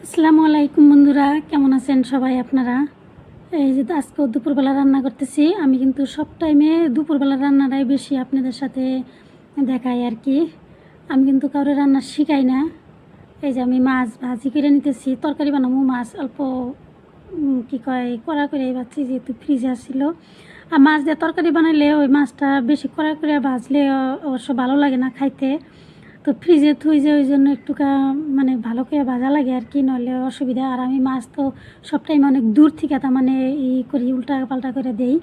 আসসালামু আলাইকুম বন্ধুরা, কেমন আছেন সবাই আপনারা? এই যে আজকে দুপুরবেলা রান্না করতেছি। আমি কিন্তু সব টাইমে দুপুরবেলা রান্নাটাই বেশি আপনাদের সাথে দেখাই আর কি। আমি কিন্তু কারো রান্না শিখাই না। এই যে আমি মাছ ভাজি করে নিতেছি, তরকারি বানাবো। মাছ অল্প কী কয় কড়া করে ভাজছি, যেহেতু ফ্রিজে আসছিল। আর মাছ দিয়ে তরকারি বানাইলে ওই মাছটা বেশি কড়া করে ভাজলে অবশ্য ভালো লাগে না খাইতে। তো ফ্রিজে থুই যে ওই জন্য একটু মানে ভালো করে ভাজা লাগে আর কি, নইলে অসুবিধা। আর আমি মাছ তো সব টাইম অনেক দূর থেকে তার মানে করি, উল্টা পাল্টা করে দেই,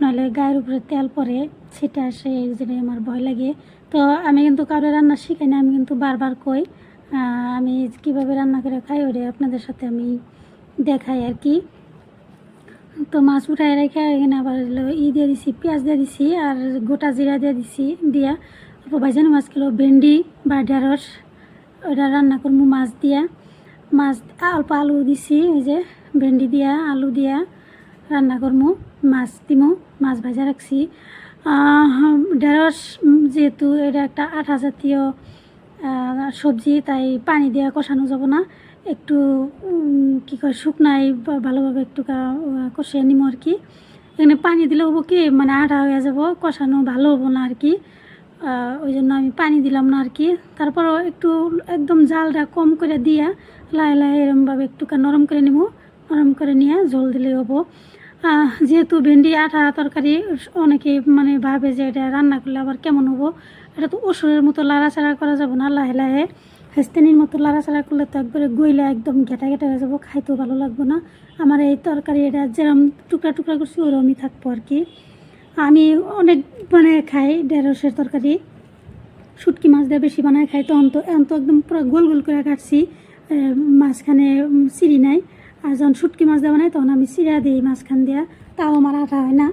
নইলে গায়ের উপরে তেল পরে ছিটে আসে, এই জন্য আমার ভয় লাগে। তো আমি কিন্তু কারো রান্না শিখাই না, আমি কিন্তু বারবার কই আমি কীভাবে রান্না করে খাই ওরে আপনাদের সাথে আমি দেখাই আর কি। তো মাছ উঠায় রেখে এখানে আবার দিয়ে দিছি, পেঁয়াজ দিয়ে দিছি আর গোটা জিরা দিয়ে দিছি। দিয়া ভাজানো মাছ কিলো ভেন্ডি বা ঢেঁড়স ওটা রান্না করবো মাছ দিয়া। মাছ অল্প আলু দিছি, এই যে ভেন্ডি দিয়া আলু দিয়া রান্না করবো। মাছ দিমু, মাছ ভাজা রাখছি। ঢেঁড়স যেহেতু এটা একটা আঠা জাতীয় সবজি, তাই পানি দিয়া কষানো যাব না, একটু কী করে শুকনাই ভালোভাবে একটু কষিয়ে নিব আর কি। এখানে পানি দিলে হবো কি, মানে আঠা হয়ে যাব, কষানো ভালো হবো না আর কি। ওই জন্য আমি পানি দিলাম না আর কি। তারপরও একটু একদম জালটা কম করে দিয়া লাহে লাহে এরমভাবে একটু নরম করে নিব। নরম করে নিয়ে ঝোল দিলেই হবো। যেহেতু ভেন্ডি আঠা তরকারি, অনেকে মানে ভাবে যে এটা রান্না করলে আবার কেমন হবো। এটা তো ওষুধের মতো লাড়াচাড়া করা যাবে না, লাহে লাহে হেস্তেনির মতো লাড়াচাড়া করলে তো একবারে গইলা একদম ঘেটা ঘেটা হয়ে যাবো, খাইতেও ভালো লাগবে না। আমার এই তরকারি এটা যেরকম টুকরা টুকরা করছি ওরমই থাকবো আর কি। আমি অনেক বানায় খাই ঢেঁড়সের তরকারি, শুটকি মাছ দিয়ে বেশি বানায় খাই। তখন তো এখন তো একদম পুরো গোল গোল করে কাটছি, মাঝখানে চিড়ি নাই। আর যখন শুটকি মাছ দিয়ে বানাই তখন আমি চিড়া দিই মাঝখান দিয়া, তাও আমার আঠা হয় না,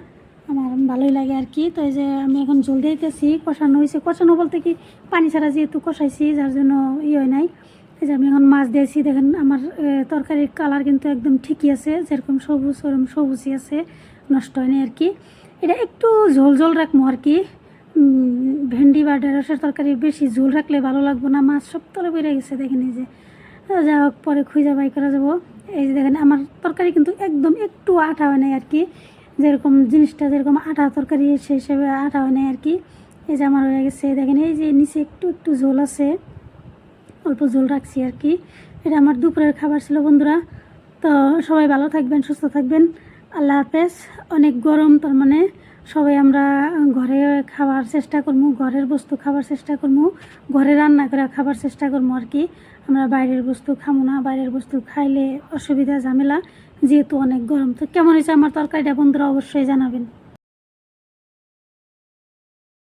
আমার ভালোই লাগে আর কি। তো এই যে আমি এখন জল দিতেছি, কষানো হয়েছে। কষানো বলতে কি, পানি ছাড়া যেহেতু কষাইছি যার জন্য হয় নাই। এই যে আমি এখন মাছ দিয়েছি, দেখেন আমার তরকারির কালার কিন্তু একদম ঠিকই আছে, যেরকম সবুজ ওরকম সবুজই আছে, নষ্ট হয়নি আর কি। এটা একটু ঝোল ঝোল রাখবো আর কি। ভেন্ডি বা ঢেঁড়সের তরকারি বেশি ঝোল রাখলে ভালো লাগবে না, মাছ সব তলে বেড়ে গেছে দেখেন। এই যে যা হোক পরে খুঁজে বাই করা যাবো। এই যে দেখেন আমার তরকারি কিন্তু একদম একটু আঠা হয় নাই আর কি, যেরকম জিনিসটা যেরকম আঠা তরকারি সেই হিসেবে আঠা হয় নাই আর কি। এই যে আমার হয়ে গেছে দেখেন, এই যে নিচে একটু একটু ঝোল আছে, অল্প ঝোল রাখছি আর কি। এটা আমার দুপুরের খাবার ছিল বন্ধুরা। তো সবাই ভালো থাকবেন, সুস্থ থাকবেন, আল্লাহ হাফেজ। অনেক গরম, তার মানে সবাই আমরা ঘরে খাবার চেষ্টা করবো, ঘরের বস্তু খাবার চেষ্টা করবো, ঘরে রান্না করে খাবার চেষ্টা করবো আর কি। আমরা বাইরের বস্তু খাবো না, বাইরের বস্তু খাইলে অসুবিধা ঝামেলা, যেহেতু অনেক গরম। তো কেমন হয়েছে আমার তরকারিটা বন্ধুরা অবশ্যই জানাবেন।